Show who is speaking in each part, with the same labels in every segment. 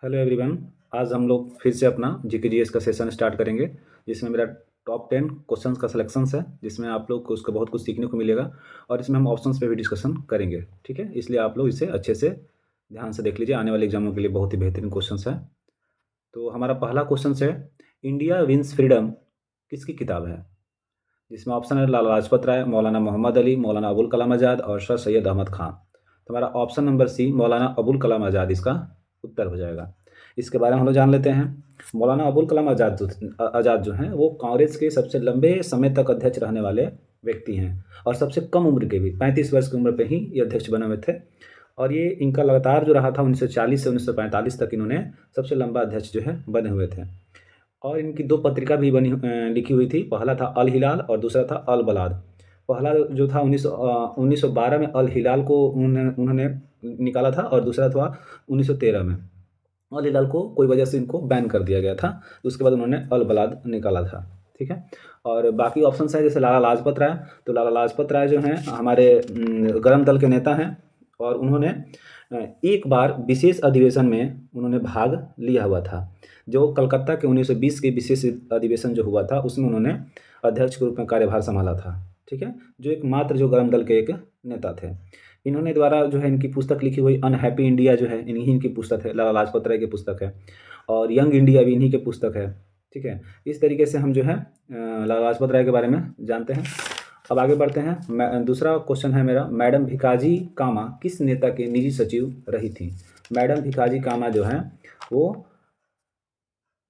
Speaker 1: Hello everyone. आज हम लोग फिर से अपना जीके जीएस का सेशन स्टार्ट करेंगे, जिसमें मेरा टॉप 10 क्वेश्चंस का सिलेक्शंस है, जिसमें आप लोग को उसका बहुत कुछ सीखने को मिलेगा और इसमें हम ऑप्शंस पे भी डिस्कशन करेंगे। ठीक है, इसलिए आप लोग इसे अच्छे से ध्यान से देख लीजिए, आने वाले एग्जामों के लिए बहुत ही बेहतरीन क्वेश्चंस है। तो हमारा पहला क्वेश्चन है, इंडिया विंस फ्रीडम किसकी किताब है? जिसमें ऑप्शन है लाला लाजपत राय, मौलाना मोहम्मद अली, मौलाना अबुल कलाम आज़ाद और सर सैयद अहमद खान। तो हमारा option number C Maulana Abul Kalam Azad इसका उत्तर हो जाएगा। इसके बारे में हम लोग जान लेते हैं। मौलाना अबुल कलाम आज़ाद जो हैं वो कांग्रेस के सबसे लंबे समय तक अध्यक्ष रहने वाले व्यक्ति हैं और सबसे कम उम्र के भी 35 वर्ष की उम्र पे ही ये अध्यक्ष बने हुए थे। और ये इनका लगातार जो रहा था 1940 से 1945 तक इन्होंने सबसे लंबा अध्यक्ष जो है बने हुए थे। और इनकी दो पत्रिका भी लिखी हुई थी। पहला था अल हिलाल और दूसरा था अल बलाद। पहला जो था 1912 में अल हिलाल को उन्होंने निकाला था और दूसरा था 1913 में। अल हिलाल को कोई वजह से इनको बैन कर दिया गया था, तो उसके बाद उन्होंने अल बलाद निकाला था। ठीक है, और बाकी ऑप्शन है जैसे लाला लाजपत राय। तो लाला लाजपत राय जो हैं हमारे गरम दल के नेता हैं और उन्होंने एक बार विशेष अधिवेशन में उन्होंने भाग लिया हुआ था। जो कलकत्ता के 1920 के विशेष अधिवेशन जो हुआ था उसमें उन्होंने अध्यक्ष के रूप में कार्यभार संभाला था। ठीक है, जो एकमात्र जो गरम दल के एक नेता थे। इन्होंने द्वारा जो है इनकी पुस्तक लिखी हुई अनहैप्पी इंडिया जो है इन्हीं इनकी पुस्तक है, लाला लाजपत राय की पुस्तक है। और यंग इंडिया भी इन्हीं की पुस्तक है। ठीक है, इस तरीके से हम जो है लाला लाजपत राय के बारे में जानते हैं। अब आगे बढ़ते हैं। दूसरा क्वेश्चन है मेरा, मैडम भिकाजी कामा किस नेता के निजी सचिव रही थी? मैडम भिकाजी कामा जो है वो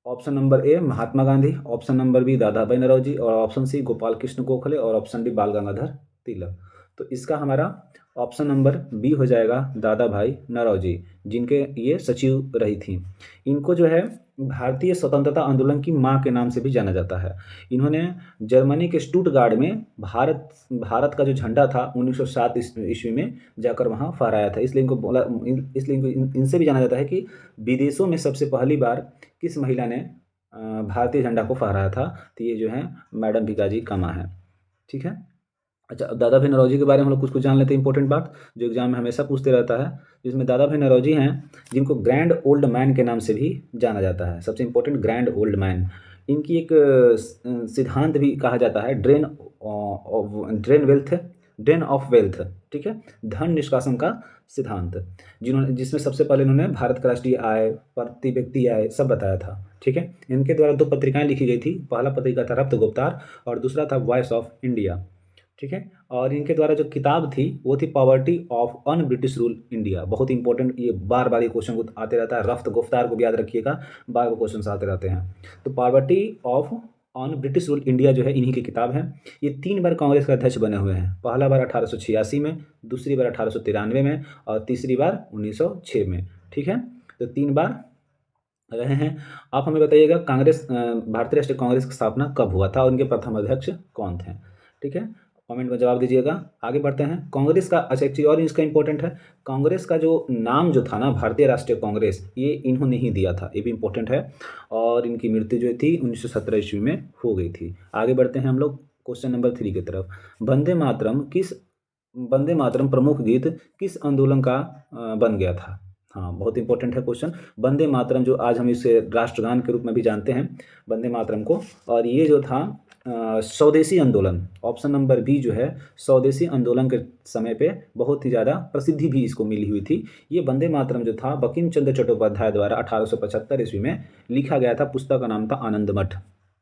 Speaker 1: option number A Mahatma Gandhi, option number B Dadabhai Naoroji और ऑप्शन सी गोपाल कृष्ण गोखले और ऑप्शन डी बाल गंगाधर तिलक। तो इसका हमारा ऑप्शन नंबर बी हो जाएगा दादा भाई नौरोजी, जिनके ये सचिव रही थी। इनको जो है भारतीय स्वतंत्रता आंदोलन की मां के नाम से भी जाना जाता है। इन्होंने जर्मनी के स्टुटगार्ड में भारत का जो झंडा था 1907 ईस्वी में जाकर वहाँ फहराया था। इसलिए इनको बोला इसलिए इनको इनसे भी जाना जाता है कि विदेशों में सबसे पहली बार किस महिला ने भारतीय झंडा को फहराया था। तो ये जो है मैडम भिकाजी कामा है। ठीक है, अच्छा, अब दादा भाई नौरोजी के बारे में हम लोग कुछ कुछ जान लेते हैं। इंपॉर्टेंट बात जो एग्जाम में हमेशा पूछते रहता है, जिसमें दादा भाई नौरोजी हैं जिनको ग्रैंड ओल्ड मैन के नाम से भी जाना जाता है। सबसे इंपॉर्टेंट ग्रैंड ओल्ड मैन। इनकी एक सिद्धांत भी कहा जाता है ड्रेन ऑफ वेल्थ। ठीक है, धन निष्कासन का सिद्धांत, जिसमें सबसे पहले इन्होंने भारत का राष्ट्रीय आय, प्रति व्यक्ति आय सब बताया था। ठीक है, इनके द्वारा दो पत्रिकाएं लिखी गई थी। पहला पत्रिका था रफ्त गुप्तार और दूसरा था वॉइस ऑफ इंडिया। ठीक है, और इनके द्वारा जो किताब थी वो थी poverty of un British rule India. बहुत इंपॉर्टेंट, ये बार बार ये क्वेश्चन आते रहता है। रफ्त गुफ्तार को भी याद रखिएगा, बार बार क्वेश्चन आते रहते हैं। तो poverty of on British rule India जो है इन्हीं की किताब है। ये 3 बार कांग्रेस के अध्यक्ष बने हुए हैं। पहला बार 1886 में, दूसरी बार 1893 में और तीसरी बार 1906 में। ठीक है, तो 3 बार रहे हैं। आप हमें बताइएगा कांग्रेस भारतीय राष्ट्रीय कांग्रेस की स्थापना कब हुआ था और उनके प्रथम अध्यक्ष कौन थे? ठीक है, कमेंट में जवाब दीजिएगा। आगे बढ़ते हैं। कांग्रेस का, अच्छा एक चीज़ और इसका इंपॉर्टेंट है, कांग्रेस का जो नाम जो था ना भारतीय राष्ट्रीय कांग्रेस, ये इन्होंने ही दिया था, ये भी इंपॉर्टेंट है। और इनकी मृत्यु जो थी 1917 ईस्वी में हो गई थी। आगे बढ़ते हैं हम लोग क्वेश्चन नंबर 3 की तरफ। वंदे मातरम प्रमुख गीत किस आंदोलन का बन गया था? हाँ, बहुत इंपॉर्टेंट है क्वेश्चन। वंदे मातरम जो आज हम इसे राष्ट्रगान के रूप में भी जानते हैं वंदे मातरम को, और ये जो था स्वदेशी आंदोलन, ऑप्शन नंबर बी जो है स्वदेशी आंदोलन के समय पे बहुत ही ज़्यादा प्रसिद्धि भी इसको मिली हुई थी। ये वंदे मातरम जो था बंकिम चंद्र चट्टोपाध्याय द्वारा 1875 ईस्वी में लिखा गया था। पुस्तक का नाम था आनंद मठ,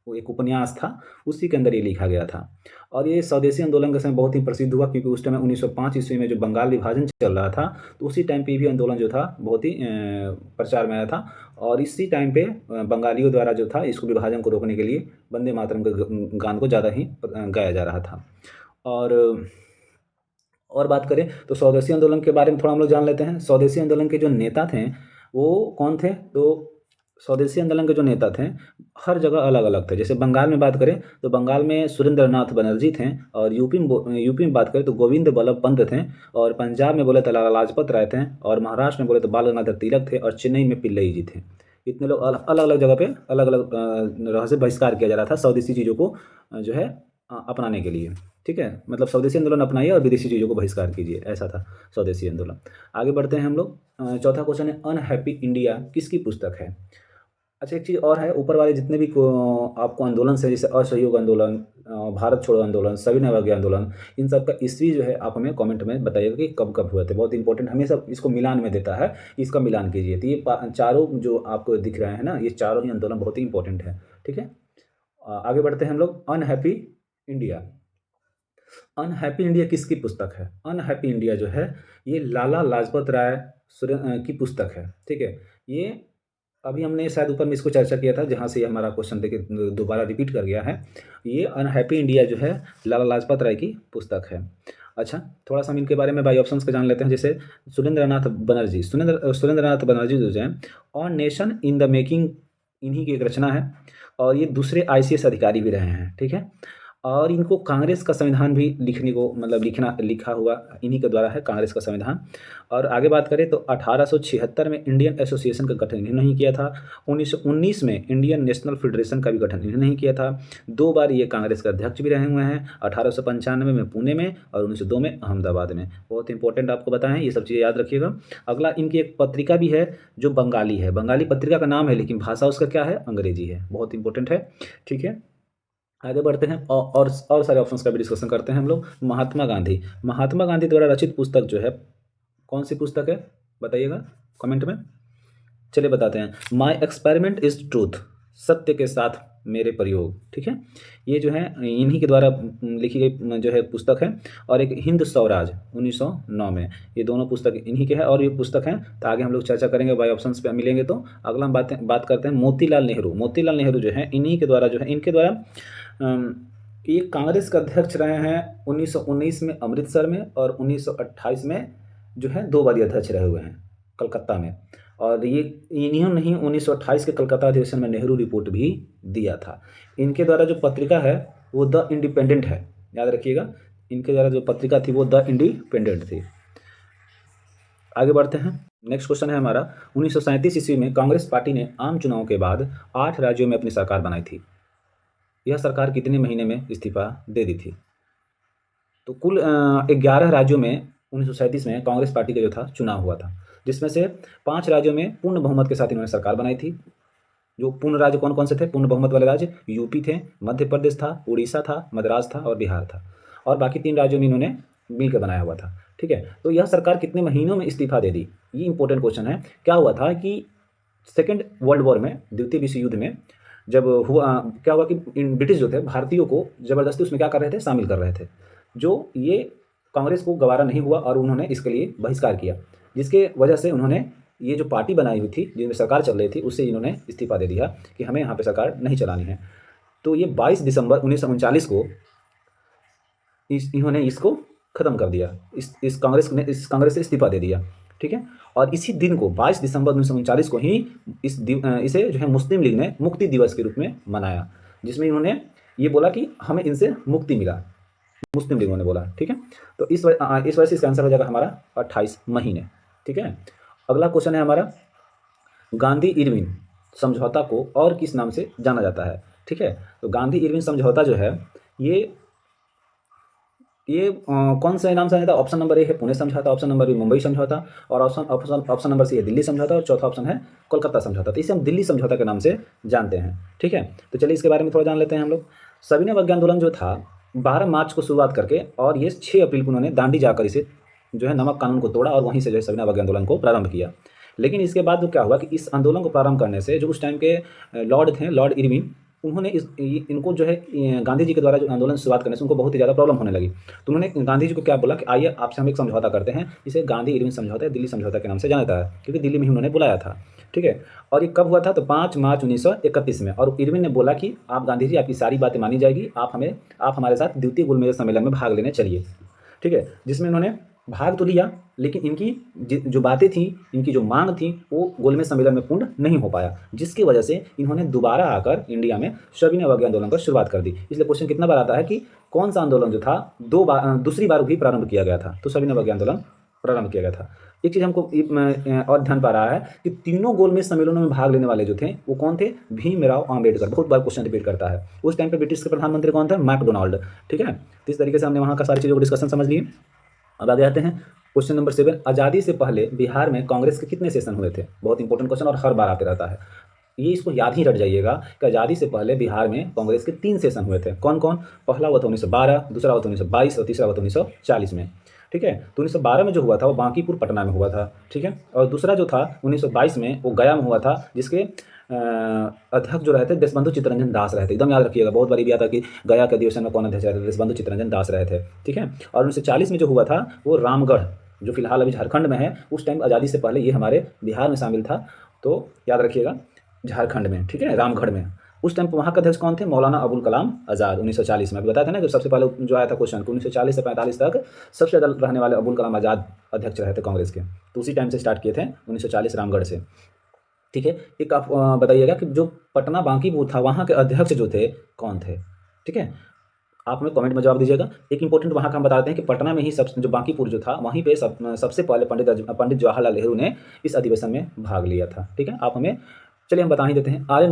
Speaker 1: वो एक उपन्यास था, उसी के अंदर ये लिखा गया था। और ये स्वदेशी आंदोलन के समय बहुत ही प्रसिद्ध हुआ, क्योंकि उस टाइम 1905 ईस्वी में जो बंगाल विभाजन चल रहा था, तो उसी टाइम पे भी आंदोलन जो था बहुत ही प्रचार में आया था। और इसी टाइम पे बंगालियों द्वारा जो था इसको विभाजन को रोकने के लिए वंदे मातरम के गान को ज़्यादा ही गाया जा रहा था। और बात करें तो स्वदेशी आंदोलन के बारे में थोड़ा हम लोग जान लेते हैं। स्वदेशी आंदोलन के जो नेता थे वो कौन थे? तो स्वदेशी आंदोलन के जो नेता थे हर जगह अलग अलग थे। जैसे बंगाल में बात करें तो बंगाल में सुरेंद्रनाथ बनर्जी थे, और यूपी में बात करें तो गोविंद बल्लभ पंत थे, और पंजाब में बोले तो लाला लाजपत राय थे, और महाराष्ट्र में बोले तो बाल गंगाधर तिलक थे, और चेन्नई में पिल्लई जी थे। इतने लोग अलग अलग जगह पे अलग अलग तरह से बहिष्कार किया जा रहा था स्वदेशी चीज़ों को जो है अपनाने के लिए। ठीक है, मतलब स्वदेशी आंदोलन अपनाइए और विदेशी चीज़ों को बहिष्कार कीजिए, ऐसा था स्वदेशी आंदोलन। आगे बढ़ते हैं हम लोग। चौथा क्वेश्चन है अनहैप्पी इंडिया किसकी पुस्तक है? अच्छा, एक चीज़ और है, ऊपर वाले जितने भी आपको आंदोलन से, जैसे असहयोग आंदोलन, भारत छोड़ो आंदोलन, सविनय अवज्ञा आंदोलन, इन सब का ईस्वी जो है आप हमें कमेंट में बताइएगा कि कब कब हुए थे। बहुत इंपॉर्टेंट, हमेशा इसको मिलान में देता है, इसका मिलान कीजिए। तो ये चारों जो आपको दिख रहे हैं ना, ये चारों ही आंदोलन बहुत ही इंपॉर्टेंट है। ठीक है, आगे बढ़ते हैं हम लोग। अनहैप्पी इंडिया, अनहैप्पी इंडिया किसकी पुस्तक है? अनहैप्पी इंडिया जो है ये लाला लाजपत राय की पुस्तक है। ठीक है, ये अभी हमने शायद ऊपर में इसको चर्चा किया था, जहाँ से ये हमारा क्वेश्चन देखिए दोबारा रिपीट कर गया है। ये अनहैप्पी इंडिया जो है लाला लाजपत राय की पुस्तक है। अच्छा, थोड़ा सा हम इनके बारे में बाई ऑप्शंस का जान लेते हैं। जैसे सुरेंद्रनाथ बनर्जी, सुरेंद्रनाथ बनर्जी जो है on nation in the making, इन्हीं की एक रचना है, और ये दूसरे आईसीएस अधिकारी भी रहे हैं। ठीक है, और इनको कांग्रेस का संविधान भी लिखने को, मतलब लिखा हुआ इन्हीं के द्वारा है, कांग्रेस का संविधान। और आगे बात करें तो 1876 में इंडियन एसोसिएशन का गठन इन्होंने नहीं किया था। 1919 में इंडियन नेशनल फेडरेशन का भी गठन इन्होंने नहीं किया था। 2 बार ये कांग्रेस के अध्यक्ष भी रहे हुए हैं, 1895 में पुणे में और 1902 में अहमदाबाद में। बहुत इंपॉर्टेंट आपको बताएं, ये सब चीज़ें याद रखिएगा। अगला, इनकी एक पत्रिका भी है जो बंगाली है, बंगाली पत्रिका का नाम है, लेकिन भाषा उसका क्या है? अंग्रेजी है। बहुत इंपॉर्टेंट है। ठीक है, आगे बढ़ते हैं और सारे ऑप्शंस का भी डिस्कशन करते हैं हम लोग। महात्मा गांधी, महात्मा गांधी द्वारा रचित पुस्तक जो है, कौन सी पुस्तक है बताइएगा कमेंट में। चलिए बताते हैं। माई एक्सपेरिमेंट इज ट्रूथ, सत्य के साथ मेरे प्रयोग। ठीक है, ये जो है इन्हीं के द्वारा लिखी गई जो है पुस्तक है। और एक हिंद स्वराज 1909 में, ये दोनों पुस्तक इन्हीं के हैं और ये पुस्तक हैं। तो आगे हम लोग चर्चा करेंगे, बाई ऑप्शंस पे मिलेंगे। तो अगला हम बात करते हैं मोतीलाल नेहरू। मोतीलाल नेहरू जो है इन्हीं के द्वारा जो है, इनके द्वारा ये कांग्रेस के अध्यक्ष रहे हैं 1919 में अमृतसर में, और 1928 में जो है 2 बार अध्यक्ष रहे हुए हैं कलकत्ता में। और ये इन्होंने ही 1928 के कलकत्ता अधिवेशन में नेहरू रिपोर्ट भी दिया था। इनके द्वारा जो पत्रिका है वो द इंडिपेंडेंट है, याद रखिएगा। इनके द्वारा जो पत्रिका थी वो द इंडिपेंडेंट थी। आगे बढ़ते हैं। नेक्स्ट क्वेश्चन है हमारा, 1937 ईस्वी में कांग्रेस पार्टी ने आम चुनाव के बाद 8 राज्यों में अपनी सरकार बनाई थी। यह सरकार कितने महीने में इस्तीफा दे दी थी? तो कुल 11 राज्यों में 1937 में कांग्रेस पार्टी का जो था चुनाव हुआ था, जिसमें से 5 राज्यों में पूर्ण बहुमत के साथ इन्होंने सरकार बनाई थी। जो पूर्ण राज्य कौन कौन से थे? पूर्ण बहुमत वाले राज्य यूपी थे, मध्य प्रदेश था, उड़ीसा था, मद्रास था और बिहार था। और बाकी 3 राज्यों में इन्होंने मिलकर बनाया हुआ था। ठीक है, तो यह सरकार कितने महीनों में इस्तीफा दे दी? ये इंपॉर्टेंट क्वेश्चन है। क्या हुआ था कि सेकेंड वर्ल्ड वॉर में, द्वितीय विश्व युद्ध में जब हुआ, क्या हुआ कि ब्रिटिश जो थे भारतीयों को ज़बरदस्ती उसमें क्या कर रहे थे? शामिल कर रहे थे, जो ये कांग्रेस को गवारा नहीं हुआ और उन्होंने इसके लिए बहिष्कार किया, जिसके वजह से उन्होंने ये जो पार्टी बनाई हुई थी जिसमें सरकार चल रही थी, उससे इन्होंने इस्तीफा दे दिया कि हमें यहाँ पे सरकार नहीं चलानी है। तो ये 22 दिसंबर 1939 को इन्होंने इसको ख़त्म कर दिया, इस कांग्रेस से इस्तीफा दे दिया। ठीक है, और इसी दिन को 22 दिसंबर 1939 को ही इसे जो है मुस्लिम लीग ने मुक्ति दिवस के रूप में मनाया, जिसमें इन्होंने ये बोला कि हमें इनसे मुक्ति मिला, मुस्लिम लीगों ने बोला। ठीक है, तो इस वजह से इसका आंसर हो जाएगा हमारा 28 महीने। ठीक है, अगला क्वेश्चन है हमारा, गांधी इरविन समझौता को और किस नाम से जाना जाता है? ठीक है, तो गांधी इरविन समझौता जो है ये कौन से नाम से जाना जाता है? ऑप्शन नंबर ए है पुणे समझौता, ऑप्शन नंबर बी मुंबई समझौता, और ऑप्शन नंबर सी है दिल्ली समझौता, और चौथा ऑप्शन है कोलकाता समझौता। तो इसे हम दिल्ली समझौता के नाम से जानते हैं। ठीक है, तो चलिए इसके बारे में थोड़ा जान लेते हैं हम लोग। सविनय अवज्ञा आंदोलन जो था 12 मार्च को शुरुआत करके, और ये 6 अप्रैल को उन्होंने दांडी जाकर इसे जो है नमक कानून को तोड़ा, और वहीं से जो है सविनय अवज्ञा आंदोलन को प्रारंभ किया। लेकिन इसके बाद जो क्या हुआ कि इस आंदोलन को प्रारंभ करने से जो उस टाइम के लॉर्ड थे, लॉर्ड इरविन, उन्होंने इनको जो है गांधी जी के द्वारा जो आंदोलन शुरुआत करने से उनको बहुत ही ज़्यादा प्रॉब्लम होने लगी। तो उन्होंने गांधी जी को क्या बोला कि आइए आपसे हम एक समझौता करते हैं, इसे गांधी इरविन समझौता है, दिल्ली समझौता के नाम से जाना जाता है, क्योंकि दिल्ली में ही उन्होंने बुलाया था। ठीक है, और ये कब हुआ था? तो 5 मार्च 1931 में। और इरविन ने बोला कि आप गांधी जी, आपकी सारी बातें मानी जाएगी, आप हमारे साथ द्वितीय गोलमेज सम्मेलन में भाग लेने चलिए। ठीक है, जिसमें उन्होंने भाग तो लिया, लेकिन इनकी जो बातें थी, इनकी जो मांग थी, वो गोलमेज सम्मेलन में पूर्ण नहीं हो पाया, जिसकी वजह से इन्होंने दोबारा आकर इंडिया में सविनय अवज्ञा आंदोलन की शुरुआत कर दी। इसलिए क्वेश्चन कितना बार आता है कि कौन सा आंदोलन जो था दूसरी बार भी प्रारंभ किया गया था? तो सविनय अवज्ञा आंदोलन प्रारंभ किया गया था। एक चीज़ हमको और ध्यान पा रहा है कि तीनों गोलमेज सम्मेलनों में भाग लेने वाले जो थे वो कौन थे? भीमराव अम्बेडकर। बहुत बार क्वेश्चन रिपीट करता है। उस टाइम पे ब्रिटिश के प्रधानमंत्री कौन थे? मैकडोनाल्ड। ठीक है, तो इस तरीके से हमने वहाँ का सारी चीज़ों को डिस्कशन समझ लिए। अब आगे आते हैं क्वेश्चन नंबर 7। आज़ादी से पहले बिहार में कांग्रेस के कितने सेशन हुए थे? बहुत इंपॉर्टेंट क्वेश्चन और हर बार आते रहता है। ये इसको याद ही रट जाइएगा कि आज़ादी से पहले बिहार में कांग्रेस के 3 सेशन हुए थे। कौन कौन? पहला हुआ था 1912, दूसरा हुआ था 1922 और तीसरा हुआ था 1940 में। ठीक है, तो 1912 में जो हुआ था वो बांकीपुर पटना में हुआ था। ठीक है, और दूसरा जो था 1922 में वो गया में हुआ था, जिसके अध्यक्ष जो रहे थे देशबंधु चित्तरंजन दास रहे थे। एकदम याद रखिएगा, बहुत बार भी आता कि गया के अधिवेशन में कौन अध्यक्ष रहे थे? देशबंधु चित्तरंजन दास रहे थे। ठीक है, और 1940 में जो हुआ था वो रामगढ़, जो फिलहाल अभी झारखंड में है, उस टाइम आज़ादी से पहले ये हमारे बिहार में शामिल था। तो याद रखिएगा, झारखंड में, ठीक है, रामगढ़ में। उस टाइम पर वहाँ के अध्यक्ष कौन थे? मौलाना अबुल कलाम आज़ाद। 1940 में अभी बताया था ना, जो सबसे पहले जो आया था क्वेश्चन, 1940 से 45 तक सबसे ज़्यादा रहने वाले अबुल कलाम आज़ाद अध्यक्ष रहे थे कांग्रेस के। तो उसी टाइम से स्टार्ट किए थे 1940 रामगढ़ से। ठीक है, एक आप बताइएगा कि जो पटना बांकीपुर था वहाँ के अध्यक्ष जो थे कौन थे? ठीक है, आप हमें कमेंट में जवाब दीजिएगा। एक इंपॉर्टेंट वहाँ का हम बताते हैं कि पटना में ही जो बांकीपुर जो था वहीं पे सबसे पहले पंडित जवाहरलाल नेहरू ने इस अधिवेशन में भाग लिया था। ठीक है, आप हमें, चलिए हम बता ही देते हैं। आर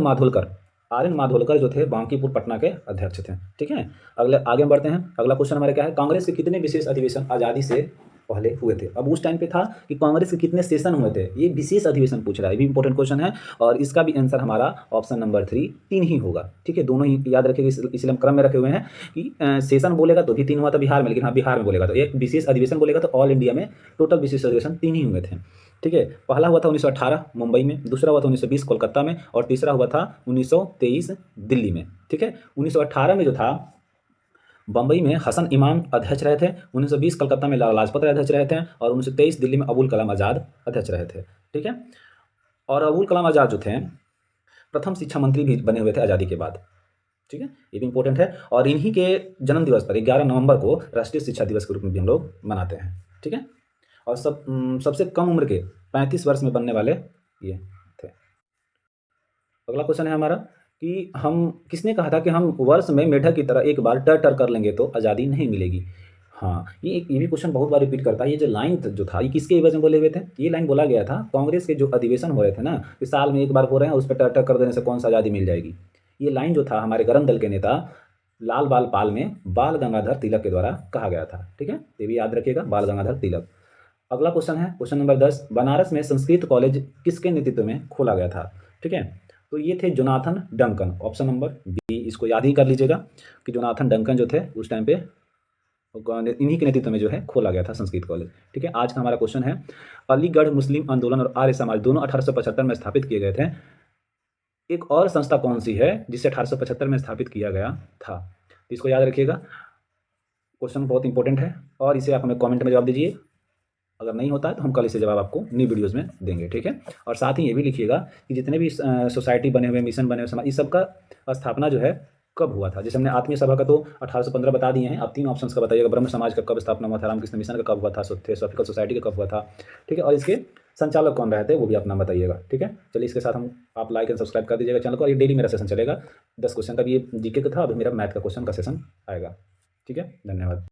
Speaker 1: एन माधोलकर जो थे बांकीपुर पटना के अध्यक्ष थे। ठीक है, अगले आगे हम बढ़ते हैं। अगला क्वेश्चन हमारे क्या है? कांग्रेस के कितने विशेष अधिवेशन आज़ादी से पहले हुए थे? अब उस टाइम पे था कि कांग्रेस के कितने सेशन हुए थे, ये विशेष अधिवेशन पूछ रहा है। ये भी इंपॉर्टेंट क्वेश्चन है और इसका भी आंसर हमारा ऑप्शन नंबर 3 3 ही होगा। ठीक है, दोनों ही याद रखिएगा, इसलिए हम क्रम में रखे हुए हैं कि सेशन बोलेगा तो भी 3 हुआ था बिहार में, लेकिन हाँ बिहार में बोलेगा तो एक विशेष अधिवेशन बोलेगा तो ऑल इंडिया में टोटल विशेष अधिवेशन 3 ही हुए थे। ठीक है, पहला हुआ था 1918 मुंबई में, दूसरा हुआ था 1920 कोलकाता में और तीसरा हुआ था 1923 दिल्ली में। ठीक है, 1918 में जो था बम्बई में हसन इमाम अध्यक्ष रहे थे, 1920 कलकत्ता में लाला लाजपत राय अध्यक्ष रहे थे और 1923 दिल्ली में अबुल कलाम आज़ाद अध्यक्ष रहे थे। ठीक है, और अबुल कलाम आज़ाद जो थे प्रथम शिक्षा मंत्री भी बने हुए थे आज़ादी के बाद। ठीक है, ये भी इंपॉर्टेंट है और इन्हीं के जन्म दिवस पर 11 नवंबर को राष्ट्रीय शिक्षा दिवस के रूप में भी हम लोग मनाते हैं। ठीक है, और सबसे कम उम्र के 35 वर्ष में बनने वाले ये थे। अगला क्वेश्चन है हमारा कि हम, किसने कहा था कि हम वर्ष में मेढक की तरह एक बार टर टर कर लेंगे तो आज़ादी नहीं मिलेगी? हाँ, ये भी क्वेश्चन बहुत बार रिपीट करता है। ये जो लाइन जो था ये किसके एवज में बोले हुए थे? ये लाइन बोला गया था कांग्रेस के जो अधिवेशन हो रहे थे ना, कि साल में एक बार हो रहे हैं, उस पर टर टर कर देने से कौन सा आज़ादी मिल जाएगी। ये लाइन जो था हमारे गरम दल के नेता लाल बाल पाल में बाल गंगाधर तिलक के द्वारा कहा गया था। ठीक है, ये भी याद रखिएगा, बाल गंगाधर तिलक। अगला क्वेश्चन है क्वेश्चन नंबर 10। बनारस में संस्कृत कॉलेज किसके नेतृत्व में खोला गया था? ठीक है, तो ये थे Jonathan Duncan. Option number B, इसको याद ही कर लीजिएगा कि जोनाथन डंकन जो थे उस टाइम पे इन्हीं के नेतृत्व में जो है खोला गया था संस्कृत कॉलेज। ठीक है, आज का हमारा क्वेश्चन है अलीगढ़ मुस्लिम आंदोलन और आर्य समाज दोनों 1875 में स्थापित किए गए थे। एक और संस्था कौन सी है जिसे 1875 में स्थापित किया गया था? तो इसको याद रखिएगा, क्वेश्चन बहुत इंपॉर्टेंट है और इसे आप हमें कमेंट में जवाब दीजिए। अगर नहीं होता है तो हम कल इसे जवाब आपको न्यू वीडियोज़ में देंगे। ठीक है, और साथ ही ये भी लिखिएगा कि जितने भी सोसाइटी बने हुए, मिशन बने हुए, समाज, इस सब का स्थापना जो है कब हुआ था? जैसे हमने आत्मीय सभा का तो 1815 बता दिए हैं। आप 3 ऑप्शंस का बताइएगा, ब्रह्म समाज का कब स्थापना हुआ था, रामकृष्ण मिशन का कब हुआ था, थियोसॉफिकल सोसाइटी का कब हुआ था। ठीक है, और इसके संचालक कौन रहे थे वो भी आप नाम बताइएगा। ठीक है, चलिए इसके साथ हम आप लाइक एंड सब्सक्राइब कर दीजिएगा चैनल को। और ये डेली मेरा सेशन चलेगा 10 क्वेश्चन का। ये जीके का था, अभी मेरा मैथ का क्वेश्चन का सेशन आएगा। ठीक है, धन्यवाद।